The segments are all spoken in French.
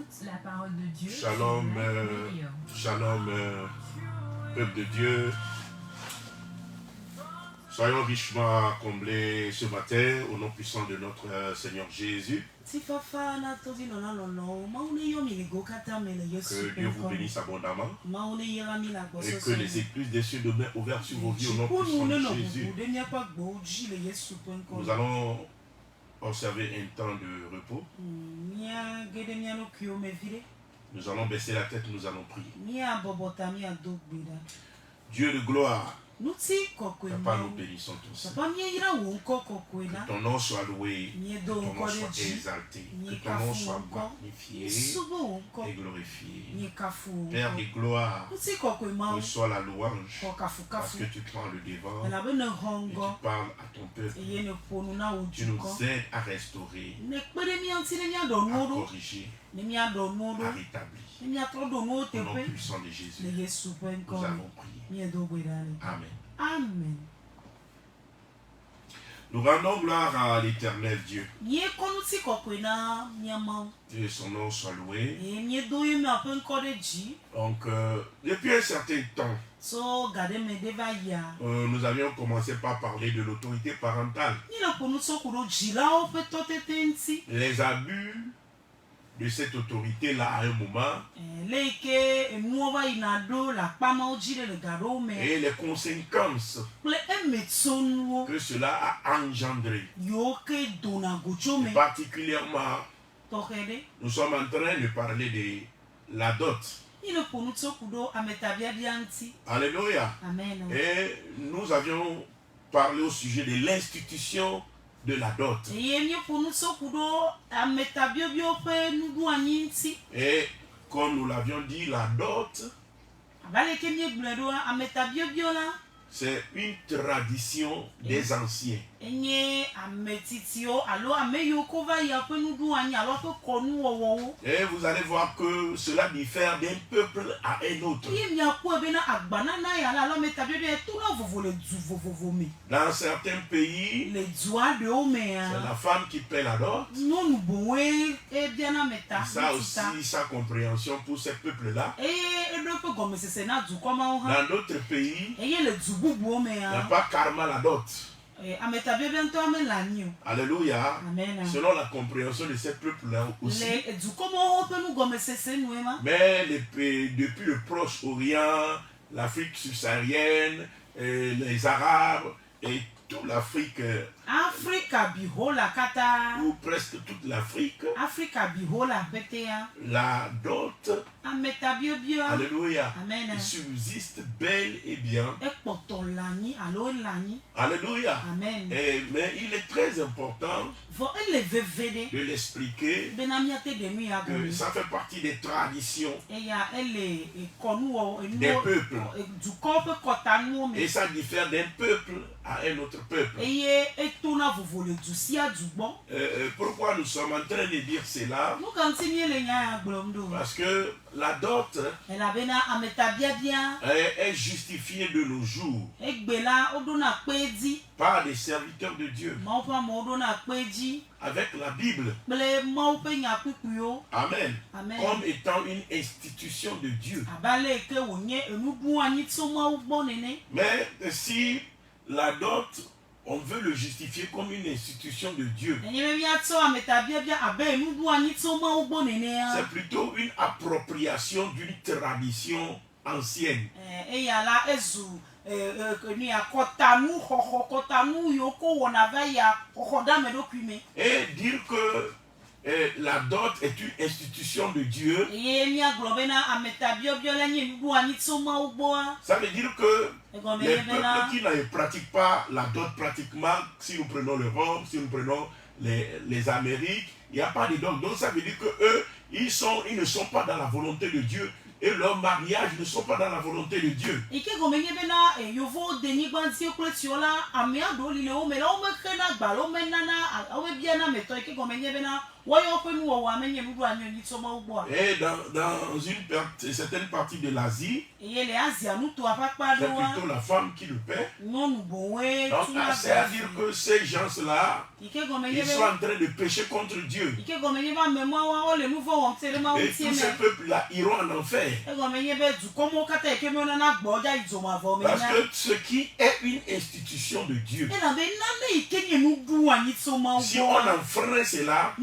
écoute la parole de Dieu. Shalom, shalom, peuple de Dieu. Soyons richement comblés ce matin au nom puissant de notre Seigneur Jésus. Que Dieu vous bénisse abondamment et que les écluses des cieux demeurent ouvertes sur vos vies au nom puissant de Jésus. Nous allons observer un temps de repos. Nous allons baisser la tête, nous allons prier. Dieu de gloire, Papa, nous bénissons tous. Que ton nom soit loué, que ton nom soit exalté, que ton nom soit magnifié et glorifié. Père de gloire, reçois la louange parce que tu prends le devant et tu parles à ton peuple. Tu nous aides à restaurer, à corriger, à rétablir. Au nom puissant de Jésus, nous avons prié. Amen. Amen. Nous rendons gloire à l'Éternel Dieu. Que son nom soit loué. Donc, depuis un certain temps, nous avions commencé par parler de l'autorité parentale. Les abus de cette autorité-là à un moment et les conséquences que cela a engendré. Et particulièrement, nous sommes en train de parler de la dot. Alléluia. Amen. Et nous avions parlé au sujet de l'institution de la dot. Et comme nous l'avions dit, la dot, c'est une tradition des anciens. Et vous allez voir que cela diffère d'un peuple à un autre. Dans certains pays, c'est la femme qui paie la dot. Ça aussi, sa compréhension pour ces peuples-là. Dans d'autres pays, il n'y a pas carrément la dot. Alléluia. Amen. Selon la compréhension de ces peuples-là aussi. Mais depuis le Proche-Orient, l'Afrique subsaharienne, les Arabes et toute l'Afrique, ou presque toute l'Afrique, la dot, alléluia, Amen. subsiste bel et bien. Alléluia. Amen. Mais il est très important de l'expliquer que ça fait partie des traditions des peuples. Et ça diffère d'un peuple à un autre peuple. Pourquoi nous sommes en train de dire cela? Parce que la dot est justifiée de nos jours par des serviteurs de Dieu avec la Bible. Amen. Amen. Comme étant une institution de Dieu. Mais si la dot, on veut le justifier comme une institution de Dieu, c'est plutôt une appropriation d'une tradition ancienne. Et dire que la dot est une institution de Dieu, ça veut dire que les peuples qui ne pratiquent pas la dot pratiquement, si nous prenons l'Europe, si nous prenons les Amériques, il n'y a pas de dot. Donc ça veut dire que eux, ils ne sont pas dans la volonté de Dieu. Et leurs mariages ne sont pas dans la volonté de Dieu. Et dans une certaine partie de l'Asie, c'est plutôt la femme qui le paie. Donc, c'est à dire que ces gens-là, ils sont en train de pécher contre Dieu. Et tous ces peuples-là iront en enfer. Parce que ce qui est une institution de Dieu, si on enfreint cela,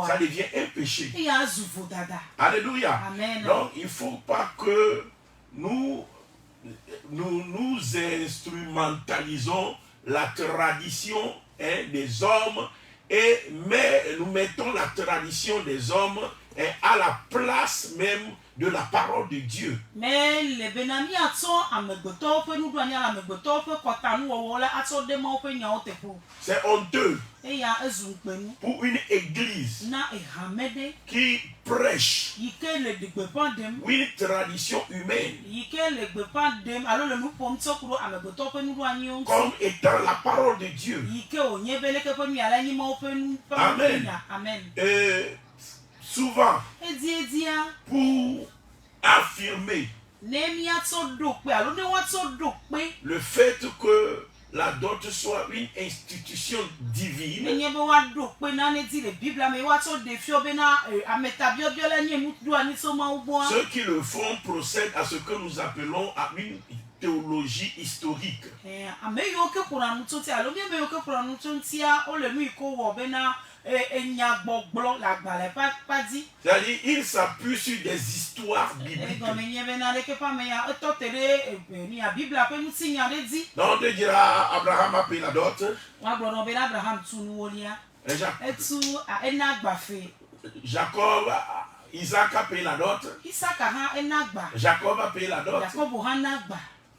ça devient un péché. Alléluia. Donc il ne faut pas que nous instrumentalisons la tradition des hommes mais nous mettons la tradition des hommes à la place même de la parole de Dieu. C'est honteux pour une église qui prêche une tradition humaine comme étant la parole de Dieu. Amen. Souvent, pour affirmer le fait que la dot soit une institution divine, ceux qui le font procèdent à ce que nous appelons à une théologie historique. C'est-à-dire, il s'appuie sur des histoires bibliques. Donc, on te dira, Abraham a payé la dot. Jacob, Isaac a payé la dot. Jacob a payé la dot.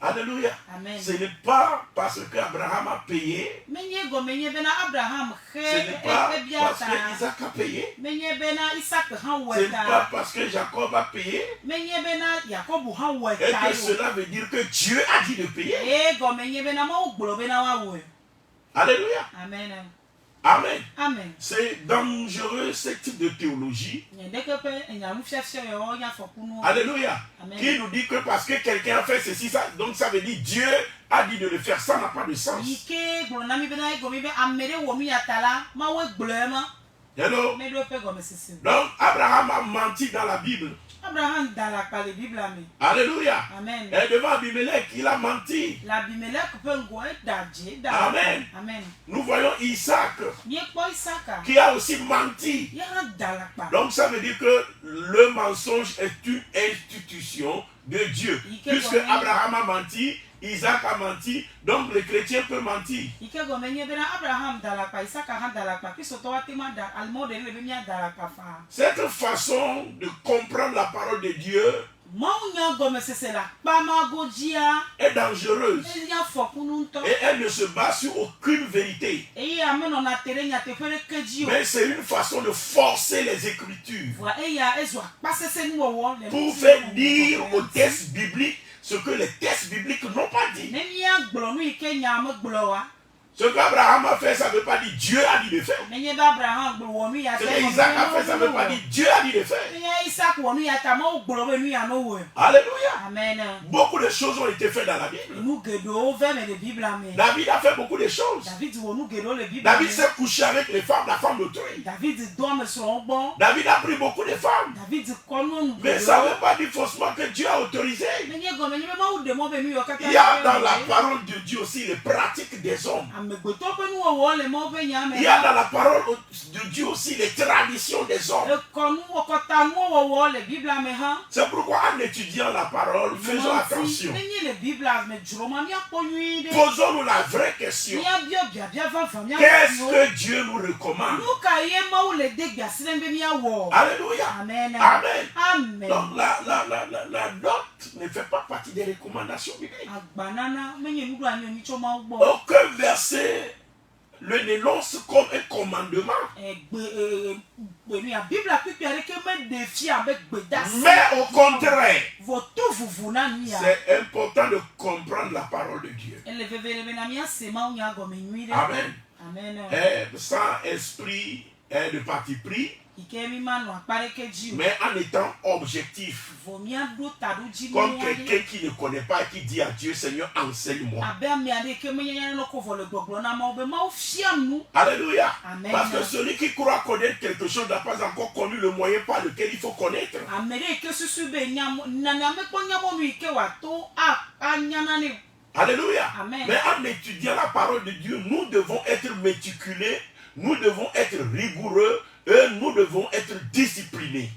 Alléluia. Amen. Ce n'est pas parce qu'Abraham a payé. Ce n'est pas parce qu'Isaac a payé. Ce n'est pas parce que Jacob a payé. Et que cela veut dire que Dieu a dit de payer. Alléluia. Amen. Amen. Amen. C'est dangereux ce type de théologie. Alléluia. Amen. Qui nous dit que parce que quelqu'un a fait ceci, ça, donc ça veut dire Dieu a dit de le faire. Ça n'a pas de sens. Hello. Donc Abraham a menti dans la Bible. Alléluia. Amen. Et devant Abimelech, il a menti. Amen. Amen. Nous voyons Isaac qui a aussi menti. Donc ça veut dire que le mensonge est une institution de Dieu. Puisque Abraham a menti, Isaac a menti, donc le chrétien peut mentir. Cette façon de comprendre la parole de Dieu est dangereuse et elle ne se base sur aucune vérité, mais c'est une façon de forcer les Écritures pour faire dire aux textes bibliques ce que les textes bibliques n'ont pas dit. Ce qu'Abraham a fait, ça ne veut pas dire Dieu a dit de faire. Ce qu'Isaac a fait, ça ne veut pas dire Dieu a dit de faire. Alléluia. Amen. Beaucoup de choses ont été faites dans la Bible. David a fait beaucoup de choses. David s'est couché avec les femmes, la femme d'autrui. David a pris beaucoup de femmes. Mais ça ne veut pas dire forcément que Dieu a autorisé. Il y a dans la parole de Dieu aussi les pratiques des hommes. Il y a dans la parole de Dieu aussi les traditions des hommes. C'est pourquoi en étudiant la parole, faisons attention. Posons-nous la vraie question. Qu'est-ce que Dieu nous recommande? Alléluia. Amen. Amen. Donc la dot ne fait pas partie des recommandations bibliques. Aucun verset le dénonce comme un commandement. Mais au contraire, c'est important de comprendre la parole de Dieu. Amen. sans esprit de parti pris, mais en étant objectif. Comme quelqu'un qui ne connaît pas et qui dit à Dieu, Seigneur, enseigne-moi. Alléluia. Amen. Parce que celui qui croit connaître quelque chose n'a pas encore connu le moyen par lequel il faut connaître. Alléluia. Amen. Mais en étudiant la parole de Dieu, nous devons être méticuleux, nous devons être rigoureux et nous devons être disciplinés.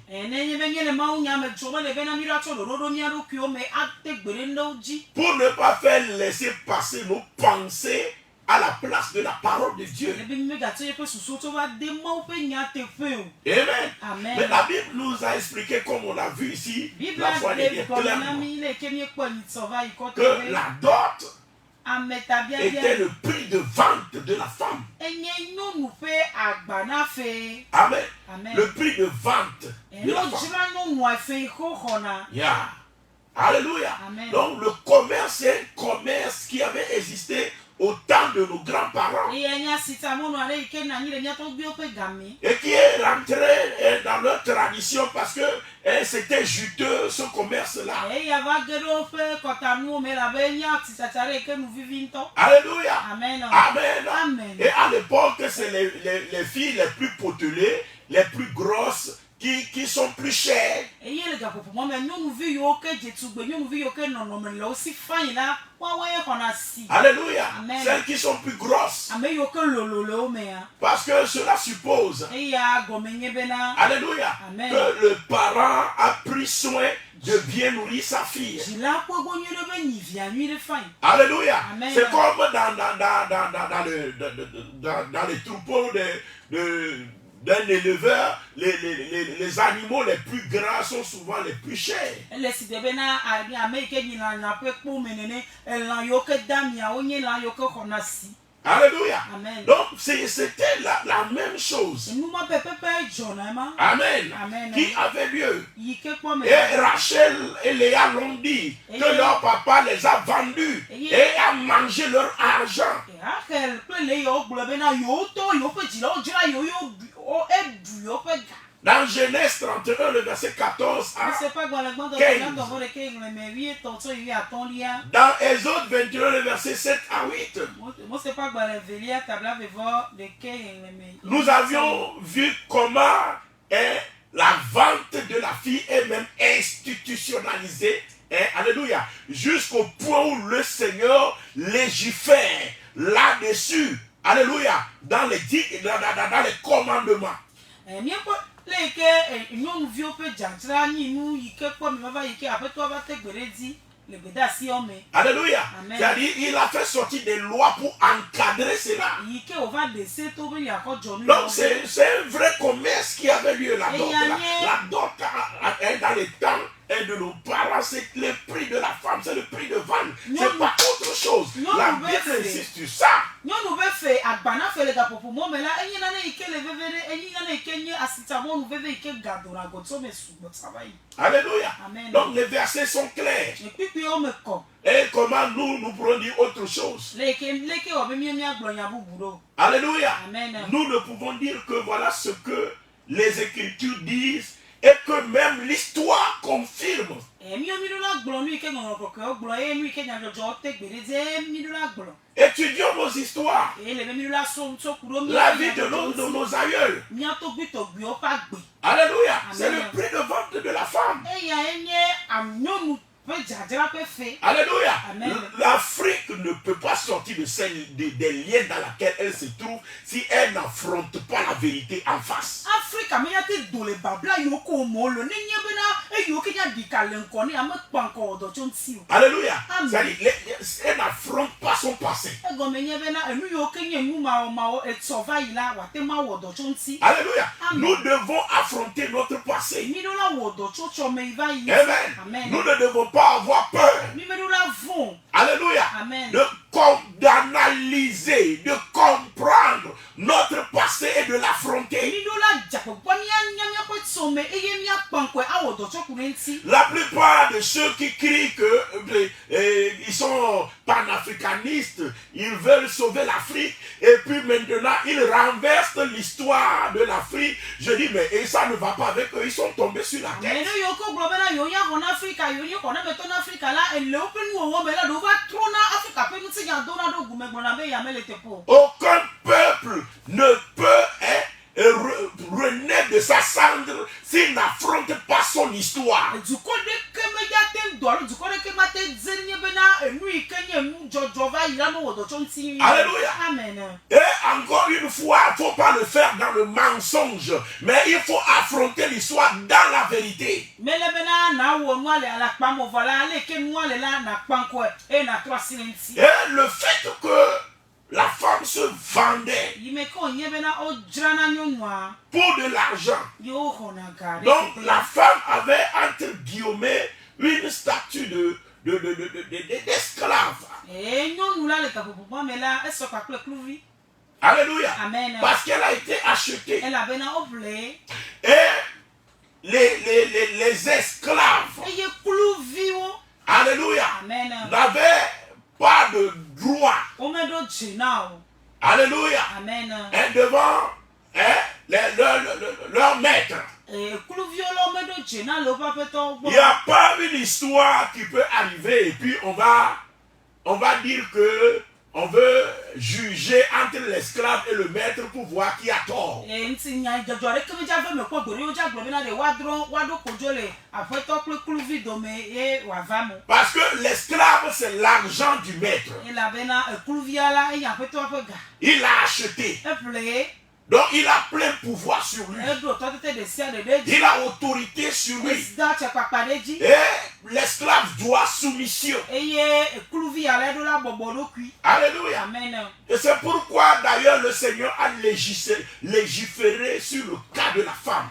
Pour ne pas faire laisser passer nos pensées à la place de la parole de Dieu. Amen. Amen. Mais la Bible nous a expliqué, comme on a vu ici, la fois dernière, que la dot était le prix de vente de la femme. Amen. Amen. Le prix de vente de la femme. Yeah. Alléluia. Amen. Donc le commerce, c'est un commerce qui avait existé au temps de nos grands-parents et qui est rentré dans leur tradition parce que c'était juteux ce commerce-là. Alléluia. Amen. Amen. Amen. Et à l'époque, c'est les filles les plus potelées, les plus grosses qui sont plus chères. Alléluia. Celles qui sont plus grosses. Parce que cela suppose, alléluia, que le parent a pris soin de bien nourrir sa fille. Alléluia. C'est comme dans les troupeaux d'un éleveur, les animaux les plus gras sont souvent les plus chers. Alléluia. Amen. Donc c'était la même chose. Amen. Amen. Qui avait lieu. Et Rachel et Léa l'ont dit que leur papa les a vendus et a mangé leur argent. Dans Genèse 31, le verset 14 à 15. Dans Exode 21, le verset 7 à 8. Nous avions vu comment la vente de la fille est même institutionnalisée. Alléluia. Jusqu'au point où le Seigneur légifère là-dessus. Alléluia. Dans les commandements. Alléluia. C'est-à-dire, il a fait sortir des lois pour encadrer cela. Donc c'est un vrai commerce qui avait lieu là-dedans. La dot dans les temps et de nos parents, c'est le prix de la femme, c'est le prix de vente. C'est pas autre chose. La Bible insiste sur ça. Alléluia. Amen. Donc les versets sont clairs. Et comment nous pourrons dire autre chose? Alléluia. Amen. Nous ne pouvons dire que voilà ce que les Écritures disent et que même l'histoire confirme. Étudions nos histoires. La vie de nos aïeuls. Alléluia. C'est le prix de vente de la femme. Alléluia. L'Afrique ne peut pas sortir des liens dans lesquels elle se trouve si elle n'affronte pas la vérité en face. Alléluia. Elle n'affronte pas son passé. Alléluia. Nous devons affronter notre passé. Amen. Nous ne devons pas avoir peur. Alléluia. Amen. D'analyser, de comprendre notre passé et de l'affronter. La plupart de ceux qui crient qu'ils sont panafricanistes, ils veulent sauver l'Afrique et puis maintenant ils renversent l'histoire de l'Afrique, je dis, mais et ça ne va pas avec eux, ils sont tombés sur la tête. Aucun peuple ne peut renaître de sa cendre s'il n'affronte pas son histoire. Alléluia. Amen. Et encore une fois, il ne faut pas le faire dans le mensonge, mais il faut affronter l'histoire dans la vérité. Et le fait que la femme se vendait pour de l'argent. Donc la femme avait entre guillemets une statue d'esclave. Alléluia. Amen. Parce qu'elle a été achetée. Et les esclaves, alléluia, n'avaient pas de droit. Alléluia. Amen. Et devant leur maître. Il n'y a pas une histoire qui peut arriver et puis on va dire que on veut juger entre l'esclave et le maître pour voir qui a tort. Parce que l'esclave, c'est l'argent du maître. Il l'a acheté. Donc il a plein pouvoir sur lui. Il a autorité sur lui. Et l'esclave doit soumission. Alléluia. Amen. Et c'est pourquoi d'ailleurs le Seigneur a légiféré sur le cas de la femme.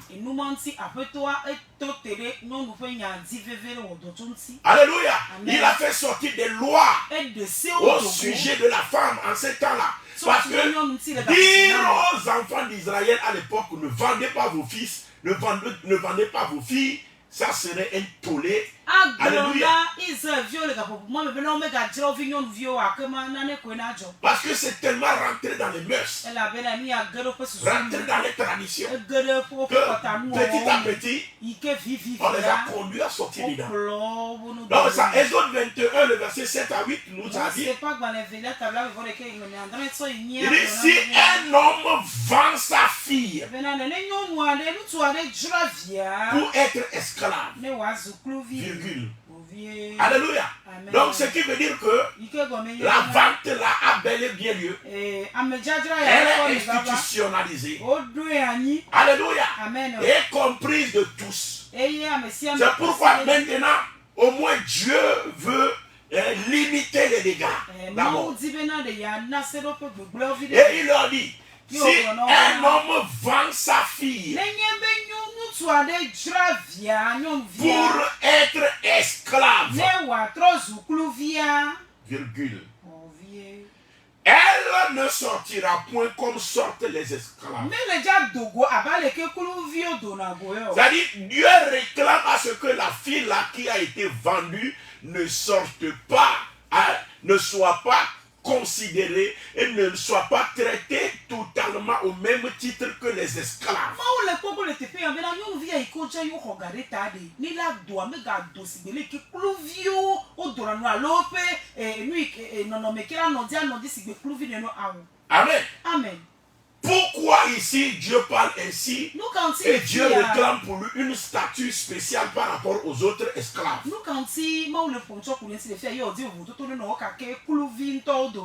Alléluia. Amen. Il a fait sortir des lois au sujet de la femme en ce temps-là. Parce que dire aux enfants d'Israël à l'époque, ne vendez pas vos fils, ne vendez pas vos filles, ça serait un tollé. Alléluia. Parce que c'est tellement rentré dans les mœurs, rentré dans les traditions, que petit à petit, on les a conduits à sortir dedans. Donc ça, Exode 21, le verset 7 à 8 nous a dit, il dit, si un homme vend sa fille pour être esclave, virgule. Alléluia. Amen. Donc ce qui veut dire que la vente là a bel et bien lieu. Elle est institutionnalisée. Alléluia. Amen. Et comprise de tous. C'est pourquoi maintenant, au moins Dieu veut limiter les dégâts. Et il leur dit, si un homme vend sa fille pour être esclave, virgule, elle ne sortira point comme sortent les esclaves. C'est-à-dire, Dieu réclame à ce que la fille là qui a été vendue ne sorte pas, ne soit pas considérée et ne soit pas traitée totalement au même titre que les esclaves. Amen. Amen. Pourquoi ici Dieu parle ainsi et Dieu réclame pour lui une statue spéciale par rapport aux autres esclaves?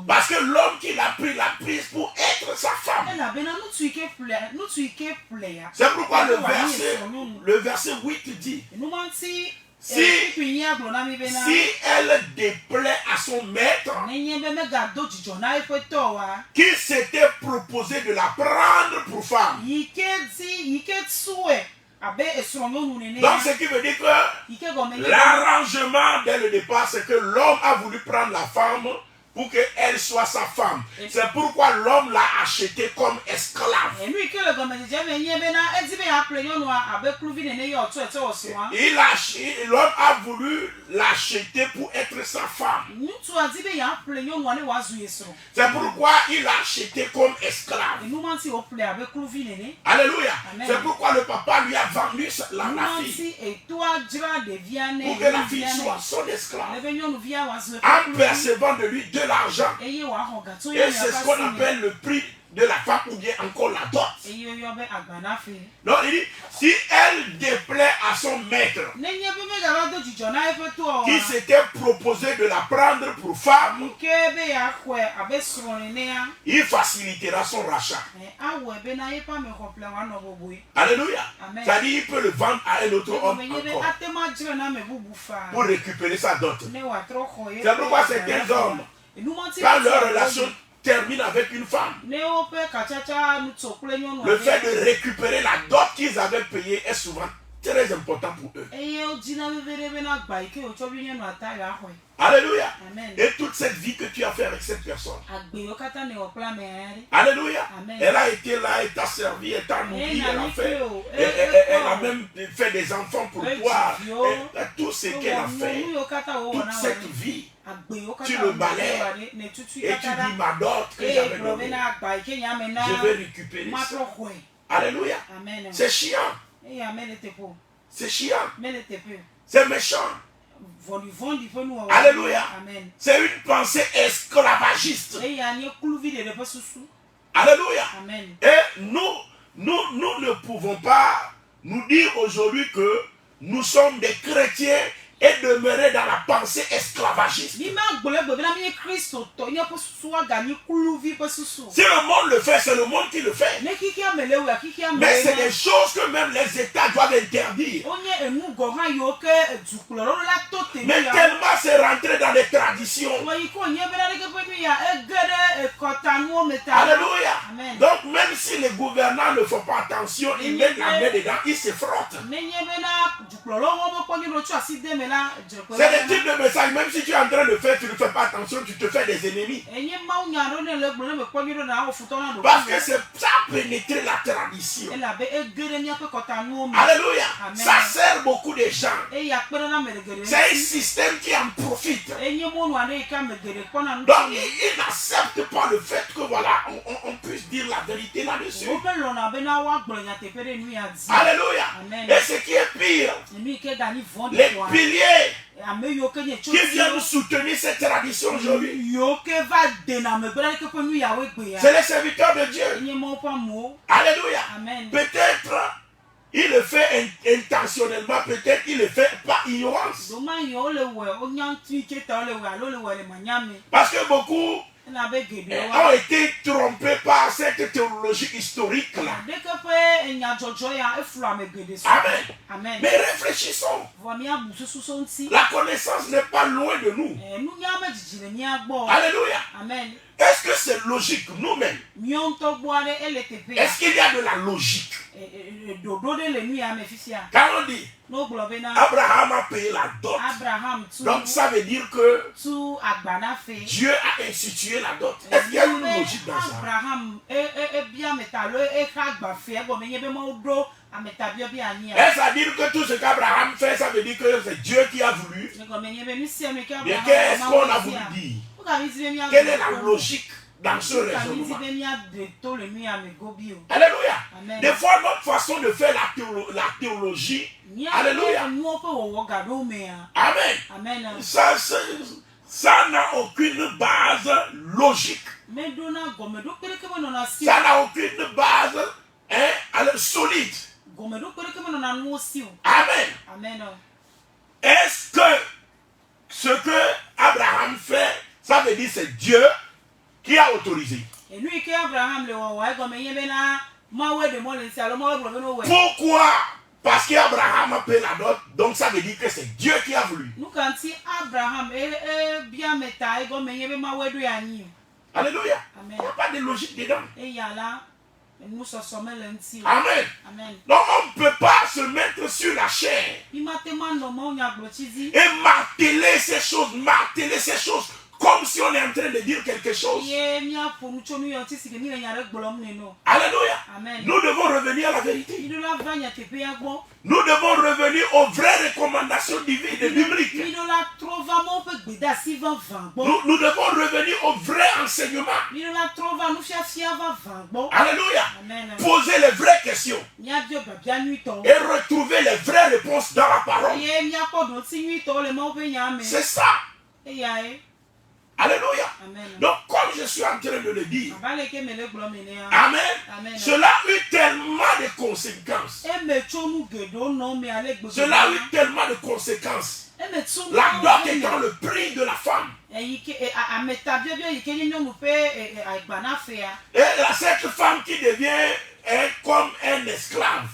Parce que l'homme qui l'a prise pour être sa femme. C'est pourquoi le verset 8 dit, si elle déplaît à son maître qui s'était proposé de la prendre pour femme. Donc ce qui veut dire que l'arrangement dès le départ, c'est que l'homme a voulu prendre la femme pour qu'elle soit sa femme. C'est pourquoi l'homme l'a acheté comme esclave. L'homme a voulu l'acheter pour être sa femme. C'est pourquoi il l'a acheté comme esclave. Alléluia. C'est pourquoi le papa lui a vendu la fille. Pour que la fille soit son esclave. En percevant de lui de l'argent. Et c'est ce qu'on appelle le prix de la femme ou bien encore la dot. Donc il dit, si elle déplaît à son maître qui s'était proposé de la prendre pour femme, il facilitera son rachat. Alléluia. C'est-à-dire il peut le vendre à un autre homme encore pour récupérer sa dot. C'est pourquoi certains hommes, quand leur relation termine avec une femme, le fait de récupérer la dot qu'ils avaient payée est souvent très important pour eux. Alléluia. Amen. Et toute cette vie que tu as fait avec cette personne, alléluia. Amen. Elle a été là, elle t'a servi, elle t'a nourri, elle a même fait des enfants pour toi. Et tout ce qu'elle a fait, toute cette vie, tu le balayes et tu dis ma dot que j'avais donnée, je vais récupérer ça. Alléluia. C'est chiant. C'est chiant. C'est méchant. Alléluia. C'est une pensée esclavagiste. Alléluia. Amen. Et nous ne pouvons pas nous dire aujourd'hui que nous sommes des chrétiens et demeurer dans la pensée esclavagiste. Si le monde le fait, c'est le monde qui le fait. Mais c'est des choses que même les États doivent interdire. Mais tellement c'est rentré dans les traditions. Alléluia. Donc même si les gouvernants ne font pas attention, ils mettent la main dedans, ils se frottent. C'est le type de message, même si tu es en train de faire, tu ne fais pas attention, tu te fais des ennemis. Parce que c'est ça pénétrer la tradition. Alléluia. Ça sert beaucoup de gens. C'est un système qui en profite. Donc ils n'acceptent pas le fait que voilà, on puisse dire la vérité là-dessus. Alléluia. Et ce qui est pire, les piliers qui viennent soutenir cette tradition aujourd'hui, c'est les serviteurs de Dieu. Alléluia. Peut-être il le fait intentionnellement, peut-être il le fait par ignorance. Parce que beaucoup ont été trompés par cette théologie historique là. Amen. Mais réfléchissons. La connaissance n'est pas loin de nous. Alléluia. Amen. Est-ce que c'est logique nous-mêmes? Est-ce qu'il y a de la logique? Quand on dit Abraham a payé la dot, donc ça veut dire que Dieu a institué la dot. Est-ce qu'il y a une logique dans ça? Est-ce à dire que tout ce qu'Abraham fait, ça veut dire que c'est Dieu qui a voulu? Mais qu'est-ce qu'on a voulu dire? Quelle est la logique dans ce raisonnement? Alléluia. Amen. Des fois, notre façon de faire la théologie, alléluia. Amen. Amen. Ça n'a aucune base logique. Ça n'a aucune base solide. Amen. Amen. Est-ce que ce que Abraham fait, ça veut dire c'est Dieu qui a autorisé? Pourquoi? Parce qu'Abraham a payé la dot, donc ça veut dire que c'est Dieu qui a voulu. Alléluia. Il n'y a pas de logique dedans. Amen. Donc on ne peut pas se mettre sur la chair et marteler ces choses comme si on est en train de dire quelque chose. Alléluia. Amen. Nous devons revenir à la vérité. Nous devons revenir aux vraies recommandations divines et bibliques. Nous devons revenir aux vrais enseignements. Alléluia. Amen. Poser les vraies questions. Et retrouver les vraies réponses dans la parole. C'est ça. Alléluia. Amen. Donc, comme je suis en train de le dire, Amen. Amen. Cela a eu tellement de conséquences. Cela a eu tellement de conséquences. La dot étant le prix de la femme. Et cette femme qui devient comme un esclave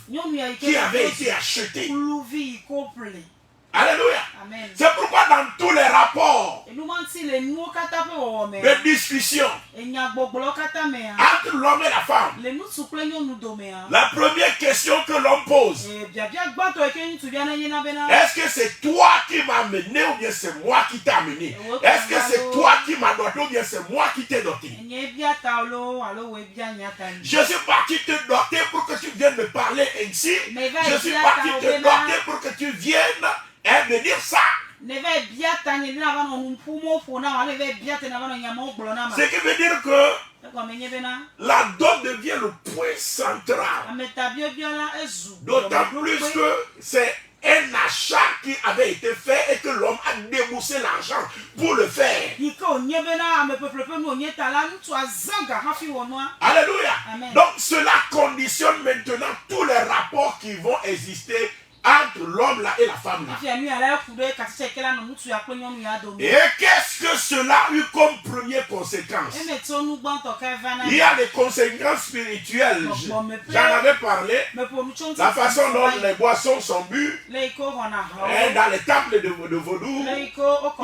qui avait été acheté. Alléluia. Amen. C'est pourquoi dans tous les rapports de discussion entre l'homme et la femme, la première question que l'homme pose, est-ce que c'est toi qui m'as amené ou bien c'est moi qui t'ai amené? Est-ce que c'est toi qui m'as doté ou bien c'est moi qui t'ai doté? Je suis parti te doter pour que tu viennes me parler ainsi. Je suis parti te doter pour que tu viennes me dire ça. Ce qui veut dire que la dot devient le point central. D'autant plus que c'est un achat qui avait été fait et que l'homme a déboursé l'argent pour le faire. Alléluia. Amen. Donc cela conditionne maintenant tous les rapports qui vont exister entre l'homme là et la femme là. Et qu'est-ce que cela a eu comme première conséquence? Il y a des conséquences spirituelles. J'en avais parlé. La façon dont les boissons sont bues. Dans les temples de vaudou, il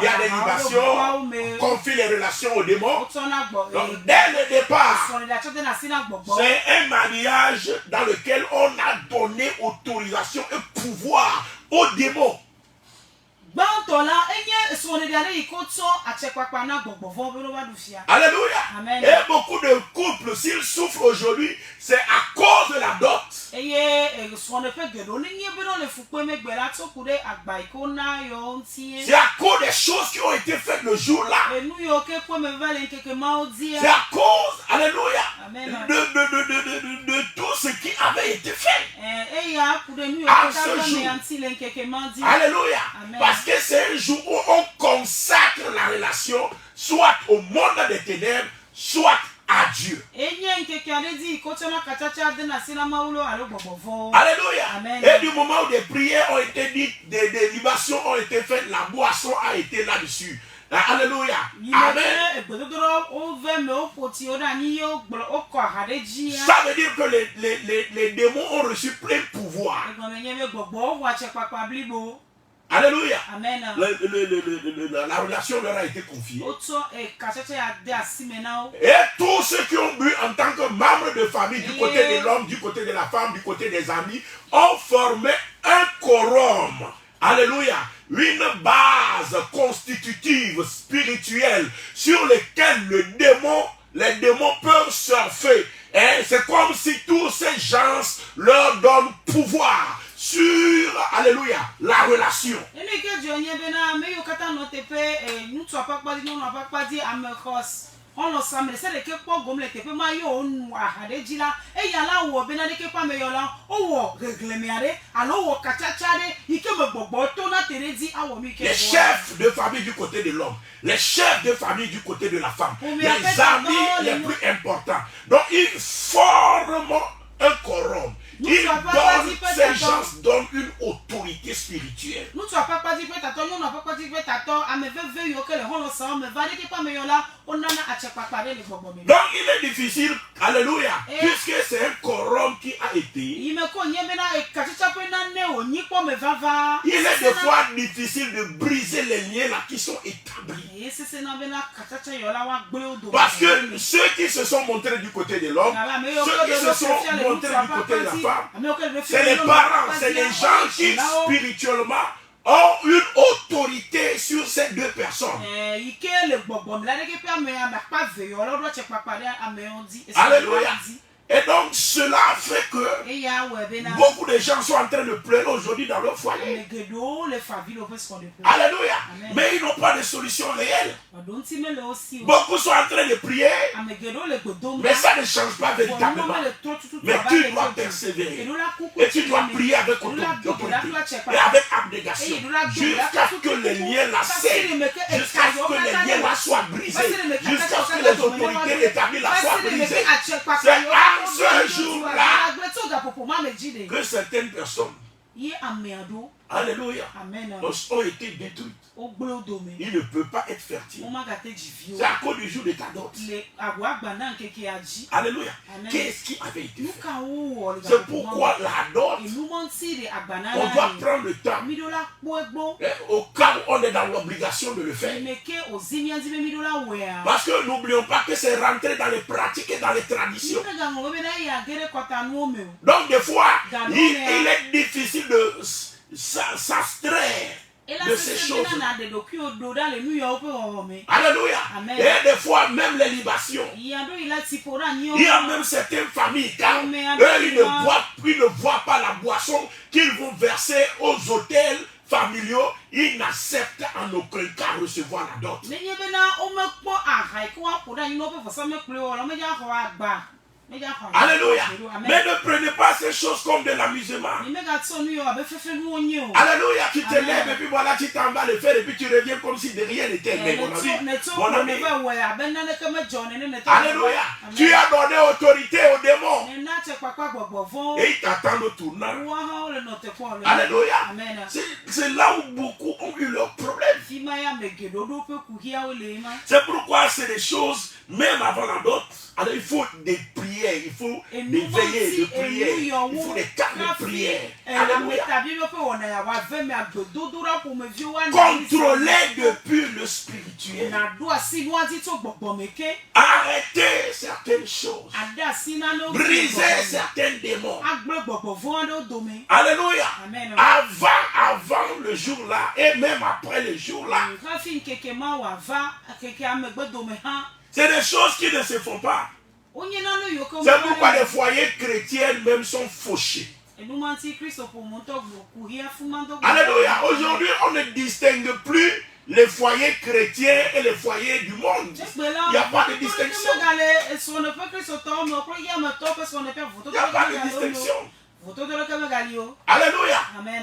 y a des libations. On confie les relations aux démons. Donc dès le départ, c'est un mariage dans lequel on a donné autorisation et pouvoir aux démons. Alléluia. Amen. Et beaucoup de couples, s'ils souffrent aujourd'hui, c'est à cause de la dot. C'est à cause des choses qui ont été faites le jour-là. C'est à cause, alléluia, de tout ce qui avait été fait à ce jour. Alléluia. Amen. Parce que c'est un jour où on consacre la relation soit au monde des ténèbres, soit à Dieu. Alléluia. Amen. Et du moment où des prières ont été dites, des libations ont été faites, la boisson a été là-dessus. Alléluia. Amen. Ça veut dire que les démons ont reçu plein pouvoir. Alléluia. Amen. La relation leur a été confiée. Et tous ceux qui ont bu en tant que membres de famille, du côté de l'homme, du côté de la femme, du côté des amis, ont formé un quorum. Alléluia. Une base constitutive, spirituelle, sur laquelle les démons peuvent surfer. Et c'est comme si tous ces gens leur donnent pouvoir sur, alléluia, la relation. Les chefs de famille du côté de l'homme, les chefs de famille du côté de la femme, les amis les plus importants. Donc ils forment un quorum. Ces gens donnent une autorité spirituelle. Donc il est difficile, alléluia, puisque c'est un quorum qui a été. Il est des fois difficile de briser les liens là qui sont établis. Parce que ceux qui se sont montrés du côté de l'homme, ceux qui se sont montrés du côté de la femme, c'est les parents, c'est les gens qui spirituellement ont une autorité sur ces deux personnes. Alléluia. Et donc cela fait que beaucoup de gens sont en train de pleurer aujourd'hui dans leur foyer. Alléluia. Mais ils n'ont pas de solution réelle. Beaucoup sont en train de prier, mais ça ne change pas véritablement. Mais tu dois persévérer. Et tu dois prier avec autorité et avec abnégation jusqu'à ce que les liens la cessent, jusqu'à ce que les liens la soient brisés, jusqu'à ce que les autorités établies la soient brisées. C'est à ce jour-là que certaines personnes, alléluia, ont été détruites. Il ne peut pas être fertile. C'est à cause du jour de ta dot. Alléluia. Qu'est-ce qui avait été fait? C'est pourquoi la dot, on doit prendre le temps. Au cas où on est dans l'obligation de le faire. Parce que n'oublions pas que c'est rentrer dans les pratiques et dans les traditions. Donc des fois, il est difficile de s'abstraire de ces choses. Alléluia. Et des fois même les libations. Il y a même certaines familles car eux ils ne voient pas la boisson qu'ils vont verser aux hôtels familiaux. Ils n'acceptent en aucun cas recevoir la dot. Alléluia. Mais ne prenez pas ces choses comme de l'amusement. Alléluia. Tu te lèves et puis voilà, tu t'en vas le faire et puis tu reviens comme si de rien n'était. Mon ami. Alléluia. Tu as donné autorité aux démons. Et ils t'attendent au tournant. Alléluia. C'est là où beaucoup ont eu leurs problèmes. C'est pourquoi c'est des choses, même avant la dot. Alors il faut des prières, il faut des veillées de prières, il faut des temps de prière. Contrôler depuis le spirituel. Arrêter certaines choses. Briser certains démons. Alléluia. Avant le jour là et même après le jour là. C'est des choses qui ne se font pas. C'est pourquoi les foyers chrétiens même sont fauchés. Alléluia. Aujourd'hui, on ne distingue plus les foyers chrétiens et les foyers du monde. Il n'y a pas de distinction. Il n'y a pas de distinction. Alléluia.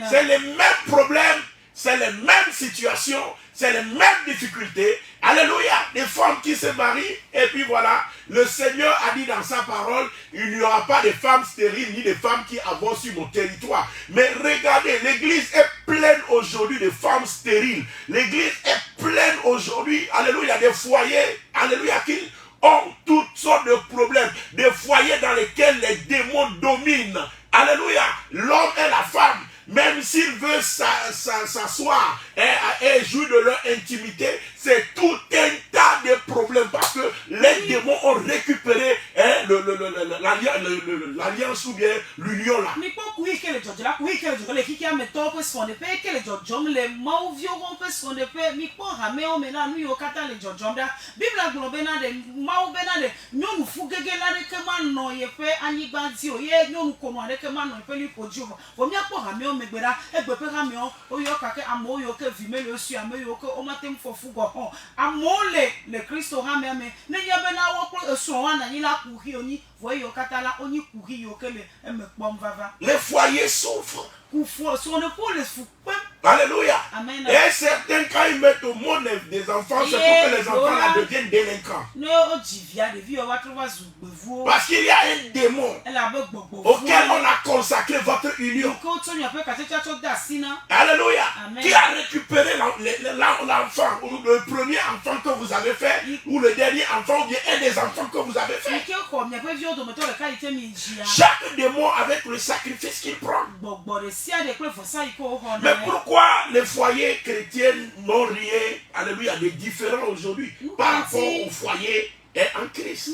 C'est les mêmes problèmes. C'est les mêmes situations, c'est les mêmes difficultés. Alléluia. Des femmes qui se marient, et puis voilà, le Seigneur a dit dans sa parole, il n'y aura pas de femmes stériles, ni de femmes qui avancent sur mon territoire. Mais regardez, l'église est pleine aujourd'hui de femmes stériles. L'église est pleine aujourd'hui, alléluia, des foyers, alléluia, qui ont toutes sortes de problèmes. Des foyers dans lesquels les démons dominent. Alléluia. L'homme et la femme. Même s'ils veulent s'asseoir et jouir de leur intimité, c'est tout un tas de problèmes parce que les démons ont récupéré l'alliance ou bien l'union là. Les foyers souffrent. Alléluia. Amen. Et certains, quand ils mettent au monde des enfants, c'est pour que les enfants là deviennent délinquants. Parce qu'il y a un démon auquel on a consacré votre union. Alléluia. Amen. Qui a récupéré l'enfant, ou le premier enfant que vous avez fait, ou le dernier enfant, ou bien un des enfants que vous avez fait. Chaque démon avec le sacrifice qu'il prend. Mais pourquoi les foyers chrétiens n'ont rien, alléluia, de différent aujourd'hui par rapport aux foyers est en Christ.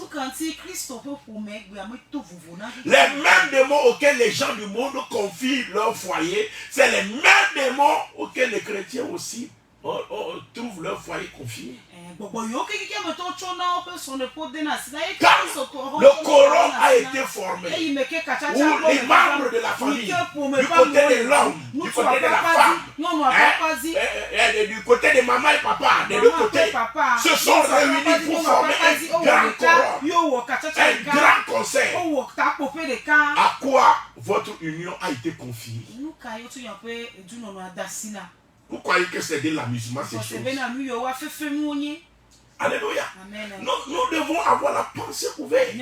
Les mêmes démons auxquels les gens du monde confient leur foyer, c'est les mêmes démons auxquels les chrétiens aussi trouvent leur foyer confié. Car le coron a été formé, où les membres de la famille, du côté de l'homme, du côté de la femme, du côté de maman et papa, des deux côtés, se sont réunis pour former un grand coron, un grand conseil. À quoi votre union a été confiée? Vous croyez que c'est de l'amusement ces choses? Alléluia. Nous devons avoir la pensée ouverte.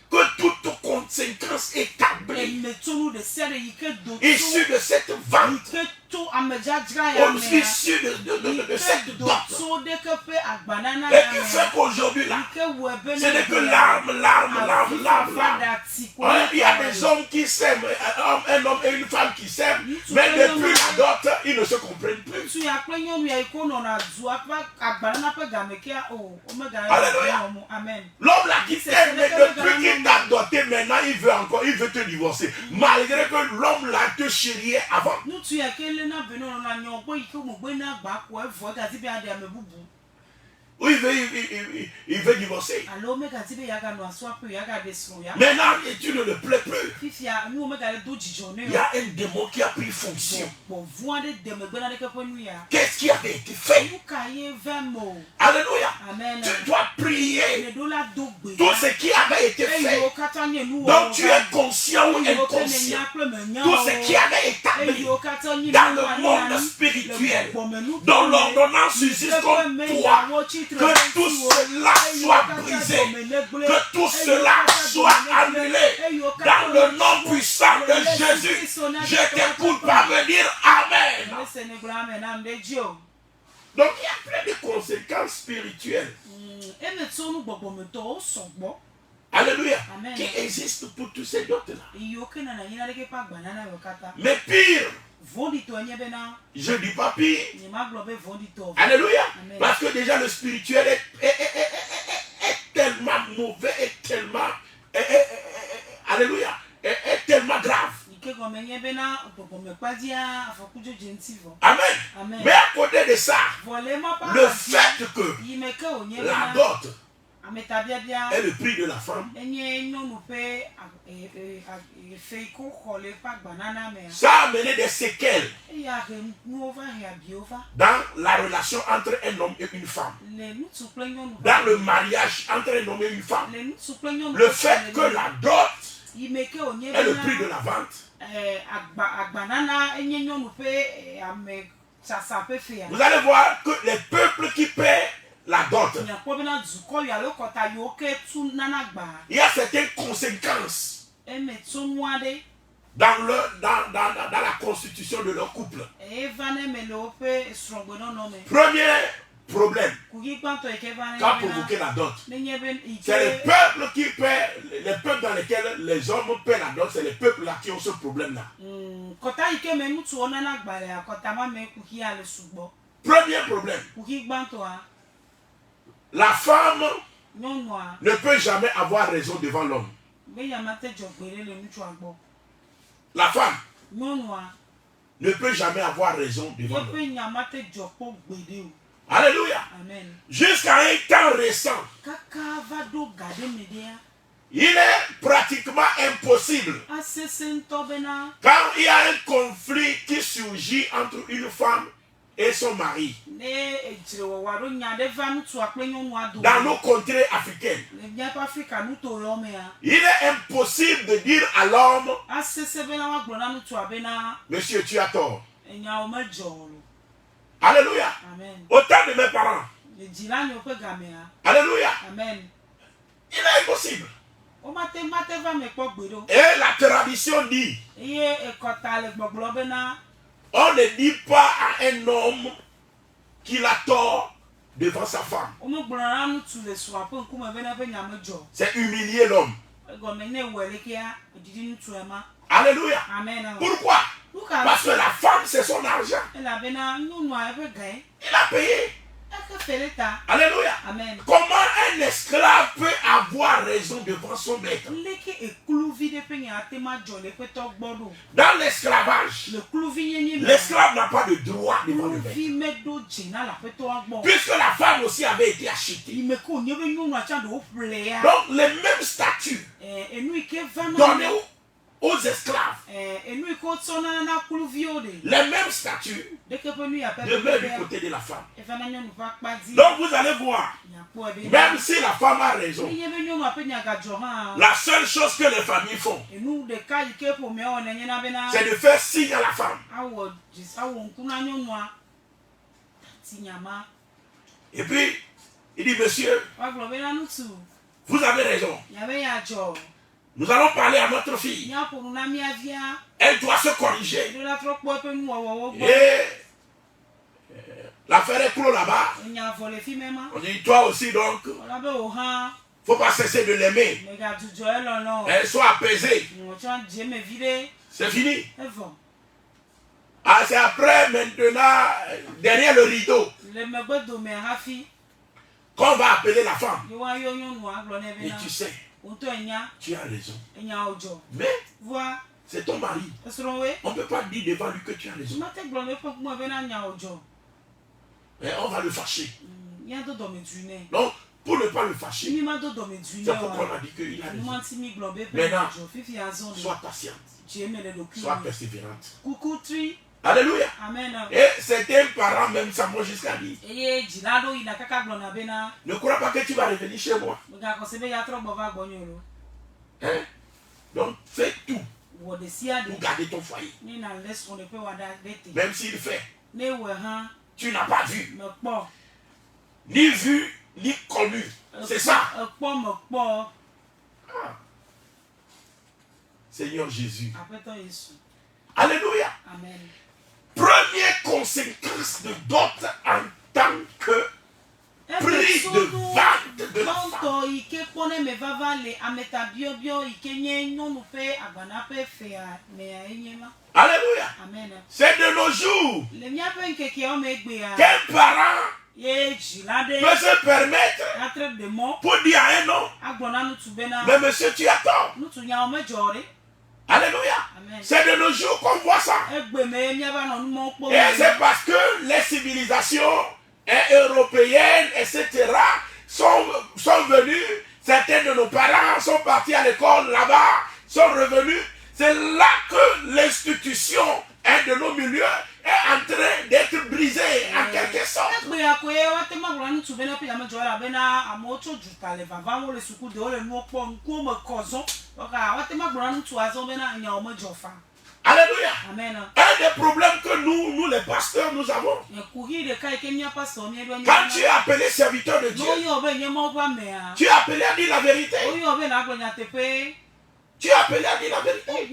Que toute conséquence établie issue de cette vente, issue de cette dot, et qui fait qu'aujourd'hui là, ce n'est que larmes. Il y a des hommes qui s'aiment, un homme et une femme qui s'aiment, mais depuis la dot, ils ne se comprennent plus. Alléluia. L'homme là qui t'aime, mais depuis qu'il t'a doté, maintenant il veut te divorcer. Malgré que l'homme là te chérit avant. Oui, il veut divorcer. Maintenant, tu ne le plais plus. Il y a un démon qui a pris fonction. Qu'est-ce qui avait été fait? Alléluia. Tu dois prier. Tout ce qui avait été fait, donc tu es conscient ou inconscient, tout ce qui avait été établi dans le monde spirituel, dont l'ordonnance existe comme toi, que tout cela soit brisé, que tout cela soit annulé dans le nom puissant de Jésus. Je t'écoute parvenir. Amen. Donc il y a plein de conséquences spirituelles. Alléluia. Qui existent pour tous ces doutes-là. Mais pire, je ne dis pas pire. Alléluia. Parce que déjà le spirituel est tellement mauvais, est tellement alléluia, est tellement grave. Amen. Mais à côté de ça, le fait que la dot est le prix de la femme, ça a amené des séquelles dans la relation entre un homme et une femme, dans le mariage entre un homme et une femme. Le fait que la dot est le prix de la vente. Vous allez voir que les peuples qui paient la dot, il y a certaines conséquences dans la constitution de leur couple. Premier problème qui a provoqué la dot, c'est les peuples qui paient, les peuples dans lesquels les hommes paient la dot, c'est les peuples là qui ont ce problème-là. Premier problème, la femme ne peut jamais avoir raison devant l'homme. La femme ne peut jamais avoir raison devant l'homme. Alléluia. Jusqu'à un temps récent, il est pratiquement impossible, quand il y a un conflit qui surgit entre une femme et son mari, dans nos contrées africaines, il est impossible de dire à l'homme: monsieur, tu as tort. Alléluia. Au temps de mes parents, alléluia, il est impossible. Et la tradition dit, on ne dit pas à un homme qu'il a tort devant sa femme. C'est humilier l'homme. Alléluia. Pourquoi? Parce que la femme, c'est son argent. Il a payé. Alléluia. Amen. Comment un esclave peut avoir raison devant son maître? Dans l'esclavage, l'esclave n'a pas de droit devant le maître. Puisque la femme aussi avait été achetée. Donc les mêmes statuts donnés aux esclaves, les mêmes statuts demeurent du côté de la femme. Donc vous allez voir, même si la femme a raison, la seule chose que les familles font, c'est de faire signe à la femme. Et puis, il dit, monsieur, vous avez raison. Nous allons parler à notre fille. Elle doit se corriger. Et l'affaire est clos là-bas. On dit, toi aussi donc, il ne faut pas cesser de l'aimer. Elle soit apaisée. C'est fini. Ah, c'est après, maintenant, derrière le rideau, qu'on va appeler la femme. Et tu sais, tu as raison. Mais c'est ton mari. On ne peut pas dire devant lui que tu as raison. Mais on va le fâcher. Donc, pour ne pas le fâcher, c'est pourquoi on a dit qu'il a raison. Maintenant, sois patiente. Sois persévérante. Alléluia. Amen. Et certains parents même ça m'ont jusqu'à dire, ne crois pas que tu vas revenir chez moi. Hein? Donc fais tout pour garder ton foyer. Même s'il fait, tu n'as pas vu. Ni vu, ni connu. C'est ça. Ah. Seigneur Jésus. Alléluia. Amen. Première conséquence de dot en tant que prix de vente de la femme. Alléluia. Amen. C'est de nos jours qu'un parent peut se permettre pour dire à un homme, mais monsieur, tu as tort. Alléluia. C'est de nos jours qu'on voit ça. Et c'est parce que les civilisations européennes, etc., sont venues. Certains de nos parents sont partis à l'école là-bas, sont revenus. C'est là que l'institution de nos milieux est en train d'être brisée en quelque sorte. Alléluia. Amen. Un des problèmes que nous les pasteurs, nous avons. Quand tu es appelé serviteur de Dieu, tu es appelé à dire la vérité. Tu es appelé à dire la vérité.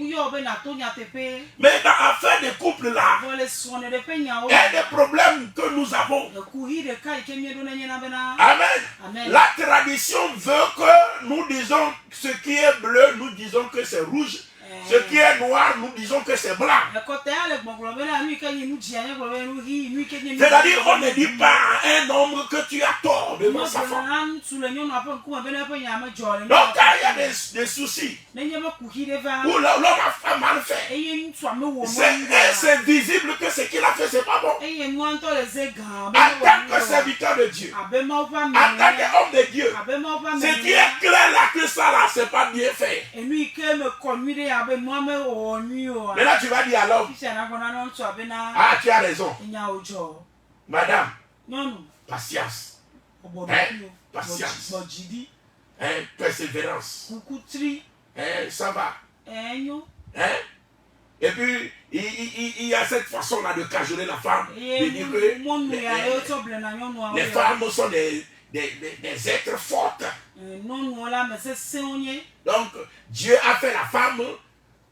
Mais dans l'affaire des couples là, un des problèmes que nous avons. Amen. La tradition veut que nous disons ce qui est bleu, nous disons que c'est rouge. Ce qui est noir, nous disons que c'est blanc. C'est-à-dire qu'on ne dit pas à un homme que tu as tort devant sa femme. Donc quand il y a des soucis, où l'homme a mal fait, c'est visible que ce qu'il a fait, c'est pas bon. En tant que serviteur de Dieu, en tant qu'homme de Dieu, ce qui est clair là que ça là, c'est pas bien fait. Maintenant tu vas dire à l'homme, ah tu as raison. Madame, patience. Patience. Persévérance. Ça va. Et puis, il y a cette façon-là de cajoler la femme. De dire que les femmes sont des êtres fortes. Donc, Dieu a fait la femme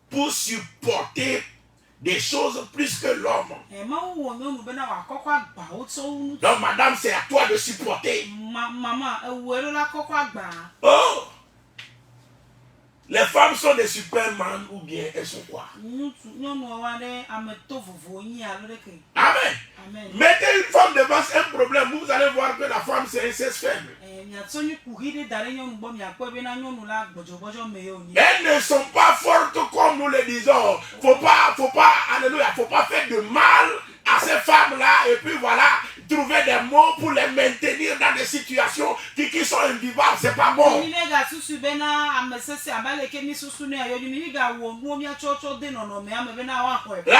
pour supporter des choses plus que l'homme. Donc, madame, c'est à toi de supporter. Oh! Les femmes sont des Superman ou bien elles sont quoi? Amen. Mettez une femme devant un problème, vous allez voir que la femme c'est un sexe faible. Elles ne sont pas fortes comme nous le disons. Alléluia, faut pas faire de mal à ces femmes-là et puis voilà, trouver des mots pour les maintenir dans des situations qui sont invivables, c'est pas bon. La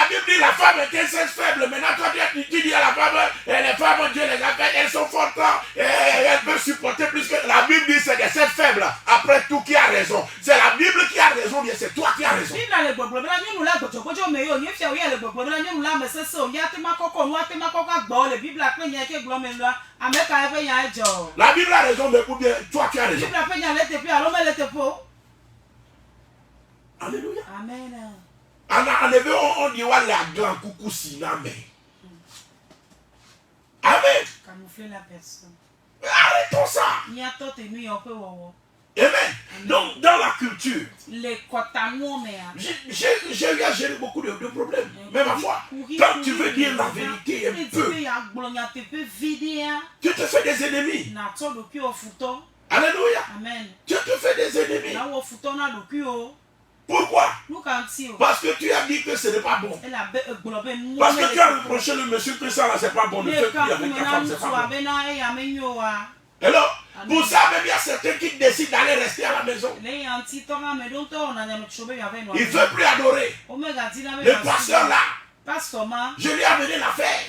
Bible dit la femme est un sexe faible. Maintenant toi tu dis à la femme, les femmes, Dieu les a fait, elles sont fortes, elles peuvent supporter plus que... La Bible dit c'est des sexe faibles. Après tout, qui a raison? C'est la Bible qui a raison, bien c'est toi qui as raison. La Bible a raison, mais ou bien toi qui as raison. Alléluia. Amen. On dit la grande coucou siname. Amen. Camoufler la personne. Arrêtons ça. Amen. Donc, dans la culture, j'ai eu à gérer beaucoup de problèmes. Mais ma foi, quand tu veux dire la vérité un peu, tu te fais des ennemis. Alléluia. Amen. Tu te fais des ennemis. Pourquoi? Parce que tu as dit que ce n'est pas bon. Parce que tu as reproché le monsieur que ça là c'est pas bon. Ne fais plus avec ta femme, c'est pas bon. Alors, pour ça même il y a certains qui décident d'aller rester à la maison. Il ne veut plus adorer. Le pasteur là, je lui ai amené l'affaire.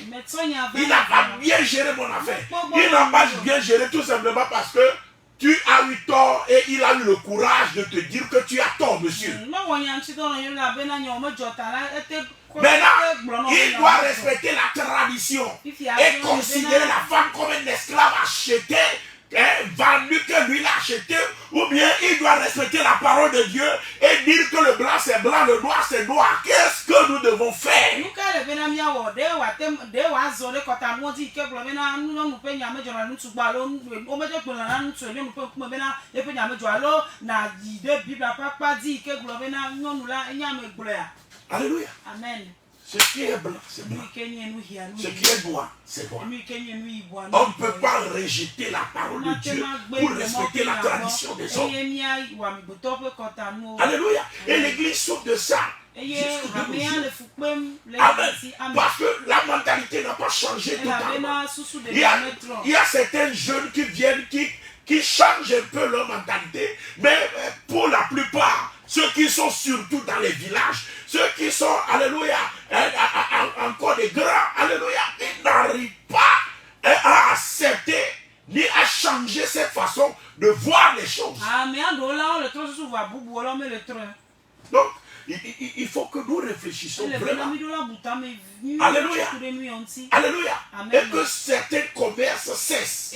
Il n'a pas bien géré mon affaire. Il n'a pas bien géré tout simplement parce que tu as eu tort et il a eu le courage de te dire que tu as tort, monsieur. Maintenant, il doit respecter la tradition et considérer la femme comme un esclave acheté, vendu que lui l'a acheté, ou bien il doit respecter la parole de Dieu et dire que le blanc c'est blanc, le noir c'est noir. Qu'est-ce que nous devons faire? Alléluia. Amen. Ce qui est blanc, c'est blanc. Ce qui est noir, c'est noir. On ne peut pas rejeter la parole de Dieu pour respecter la tradition des hommes. Alléluia. Et l'église souffre de ça. Amen. Parce que la mentalité n'a pas changé totalement. Il y a certains jeunes qui viennent, qui changent un peu leur mentalité, mais pour la plupart, ceux qui sont surtout dans les villages, ceux qui sont, alléluia, encore des grands, alléluia, ils n'arrivent pas à accepter ni à changer cette façon de voir les choses. Donc, il faut que nous réfléchissions vraiment. Alléluia. Alléluia. Et que certains commerces cessent.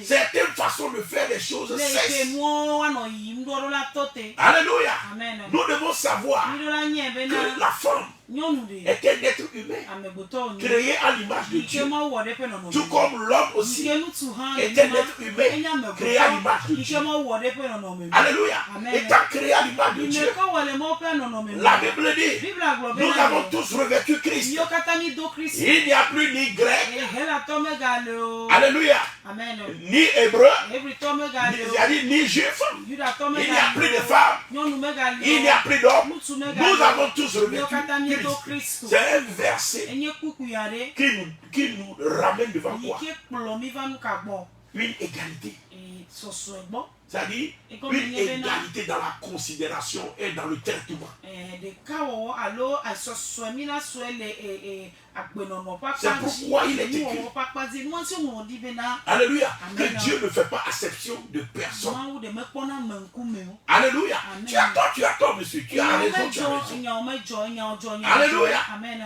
Certaines façons de faire les choses cessent. Alléluia. Nous devons savoir que la femme est un être humain créé à l'image de Dieu. Tout comme l'homme aussi est un être humain créé à l'image de Dieu. Alléluia. Étant créé à l'image de Dieu, la Bible dit, nous avons tous revêtu Christ. Il n'y a plus ni grec, alléluia, ni hébreu, ni juif, il n'y a plus de femmes, il n'y a plus d'hommes. Nous avons tous revêtu Christ. C'est un verset qui nous ramène devant quoi? Une égalité. C'est-à-dire une égalité dans la considération et dans le traitement. C'est pourquoi il est écrit. Alléluia. Que Dieu ne fait pas exception de personne. Alléluia. Tu as tort, monsieur. Tu as raison, tu as raison. Alléluia. Amen.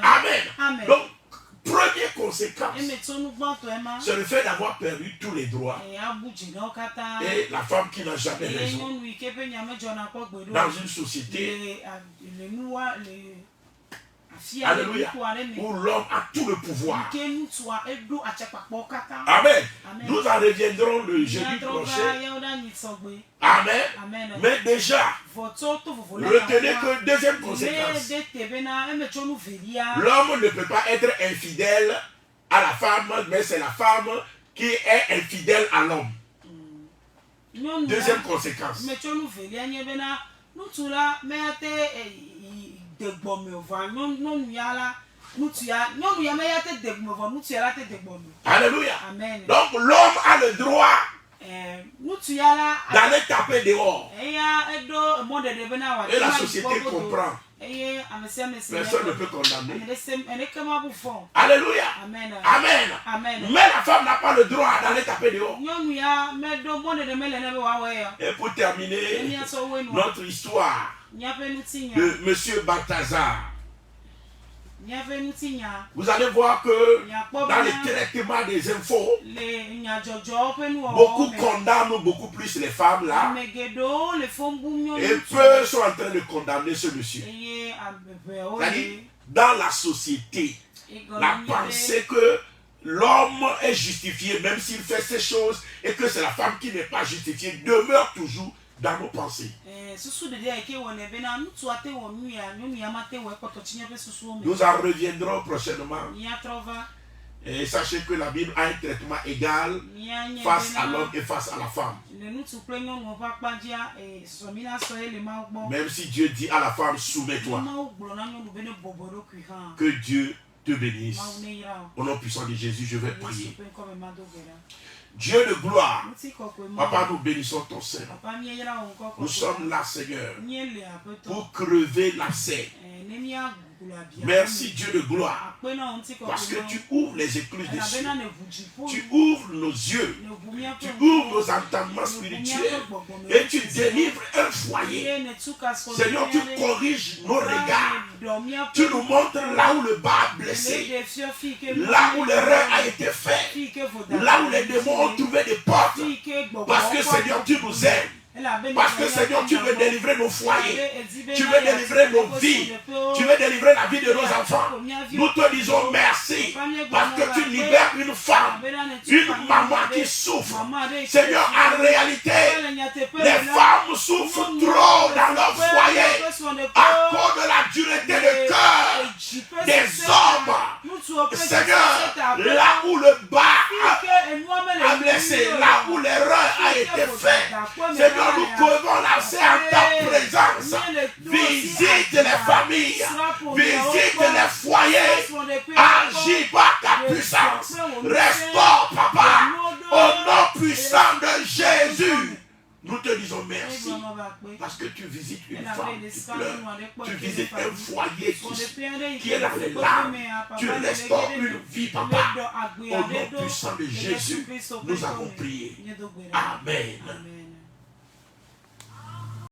Donc, première conséquence, c'est le fait d'avoir perdu tous les droits. Et la femme qui n'a jamais raison. Dans une société Alléluia. Où l'homme a tout le pouvoir. Amen. Nous en reviendrons le jeudi prochain. Amen. Mais déjà, retenez que deuxième conséquence, l'homme ne peut pas être infidèle à la femme, mais c'est la femme qui est infidèle à l'homme. Deuxième conséquence. Alléluia. Donc l'homme a le droit d'aller taper dehors. Et la société comprend. Personne ne peut condamner. Alléluia. Amen. Mais la femme n'a pas le droit d'aller taper dehors. Et pour terminer notre histoire de Monsieur Balthazar, vous allez voir que dans les traitements des infos, beaucoup condamnent beaucoup plus les femmes là. Et peu sont en train de condamner ce monsieur. C'est-à-dire, dans la société, la pensée que l'homme est justifié même s'il fait ces choses et que c'est la femme qui n'est pas justifiée demeure toujours dans nos pensées. Nous en reviendrons prochainement. Et sachez que la Bible a un traitement égal face à l'homme et face à la femme. Même si Dieu dit à la femme, soumets-toi. Que Dieu te bénisse. Au nom puissant de Jésus, je vais prier. Dieu de gloire, Papa, nous bénissons ton Seigneur. Nous sommes là, Seigneur, pour crever l'abcès. Merci Dieu de gloire, parce que tu ouvres les écluses des cieux, tu ouvres nos yeux, tu ouvres nos entendements spirituels et tu délivres un foyer. Seigneur, tu corriges nos regards, tu nous montres là où le bas a blessé, là où l'erreur a été faite, là où les démons ont trouvé des portes, parce que Seigneur, tu nous aimes. Parce que Seigneur, tu veux délivrer nos foyers, tu veux délivrer nos vies, tu veux délivrer la vie de nos enfants. Nous te disons merci parce que tu libères une femme, une maman qui souffre. Seigneur, en réalité, les femmes souffrent trop dans leur foyer à cause de la dureté de cœur des hommes. Seigneur, là où le bas a blessé, là où l'erreur a été faite, Seigneur, nous pouvons lancer en ta présence. Visite les familles, visite les foyers, agis par ta puissance. Restaure, Papa, au nom puissant de Jésus. Nous te disons merci parce que tu visites une femme qui pleure, tu visites un foyer qui est dans les larmes, tu restaures une vie, Papa. Au nom puissant de Jésus, nous avons prié. Amen.